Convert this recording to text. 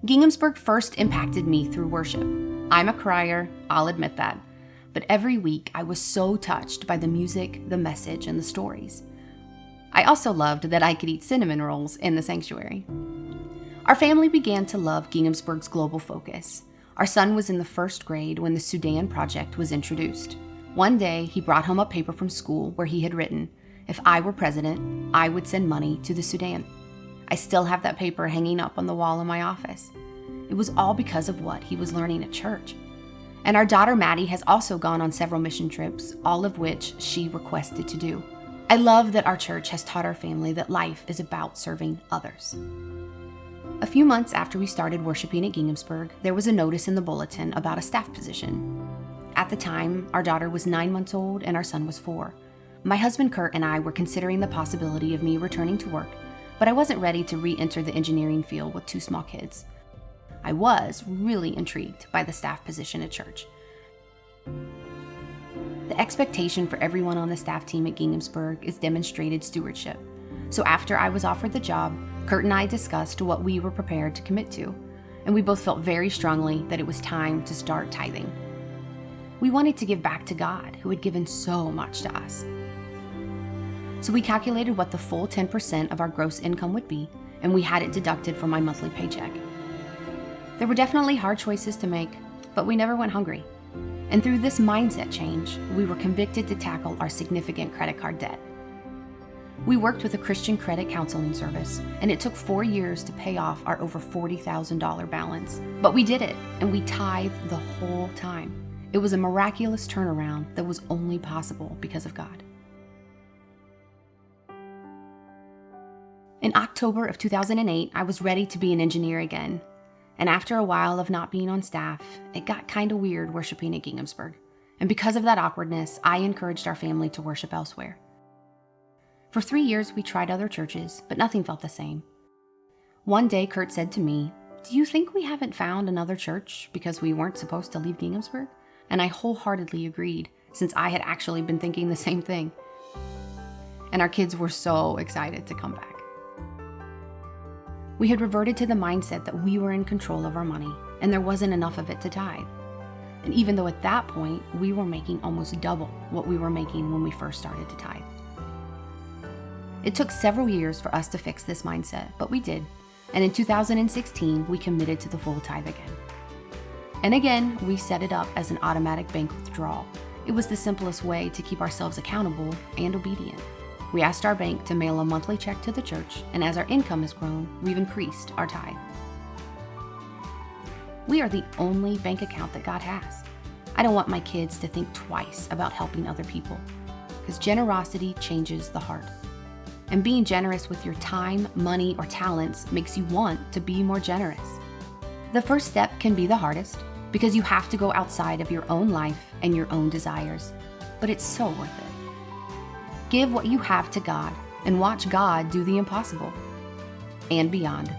Ginghamsburg first impacted me through worship. I'm a crier, I'll admit that. But every week I was so touched by the music, the message, and the stories. I also loved that I could eat cinnamon rolls in the sanctuary. Our family began to love Ginghamsburg's global focus. Our son was in the first grade when the Sudan Project was introduced. One day, he brought home a paper from school where he had written, "If I were president, I would send money to the Sudan." I still have that paper hanging up on the wall in my office. It was all because of what he was learning at church. And our daughter Maddie has also gone on several mission trips, all of which she requested to do. I love that our church has taught our family that life is about serving others. A few months after we started worshiping at Ginghamsburg, there was a notice in the bulletin about a staff position. At the time, our daughter was 9 months old and our son was 4. My husband Kurt and I were considering the possibility of me returning to work, but I wasn't ready to re-enter the engineering field with 2 small kids. I was really intrigued by the staff position at church. The expectation for everyone on the staff team at Ginghamsburg is demonstrated stewardship. So after I was offered the job, Kurt and I discussed what we were prepared to commit to, and we both felt very strongly that it was time to start tithing. We wanted to give back to God, who had given so much to us. So we calculated what the full 10% of our gross income would be, and we had it deducted from my monthly paycheck. There were definitely hard choices to make, but we never went hungry. And through this mindset change, we were convicted to tackle our significant credit card debt. We worked with a Christian credit counseling service, and it took 4 years to pay off our over $40,000 balance. But we did it, and we tithed the whole time. It was a miraculous turnaround that was only possible because of God. In October of 2008, I was ready to be an engineer again. And after a while of not being on staff, it got kind of weird worshiping at Ginghamsburg. And because of that awkwardness, I encouraged our family to worship elsewhere. For 3 years, we tried other churches, but nothing felt the same. One day, Kurt said to me, "Do you think we haven't found another church because we weren't supposed to leave Ginghamsburg?" And I wholeheartedly agreed, since I had actually been thinking the same thing. And our kids were so excited to come back. We had reverted to the mindset that we were in control of our money, and there wasn't enough of it to tithe. And even though at that point, we were making almost double what we were making when we first started to tithe. It took several years for us to fix this mindset, but we did. And in 2016, we committed to the full tithe again. And again, we set it up as an automatic bank withdrawal. It was the simplest way to keep ourselves accountable and obedient. We asked our bank to mail a monthly check to the church, and as our income has grown, we've increased our tithe. We are the only bank account that God has. I don't want my kids to think twice about helping other people, because generosity changes the heart. And being generous with your time, money, or talents makes you want to be more generous. The first step can be the hardest, because you have to go outside of your own life and your own desires, but it's so worth it. Give what you have to God and watch God do the impossible and beyond.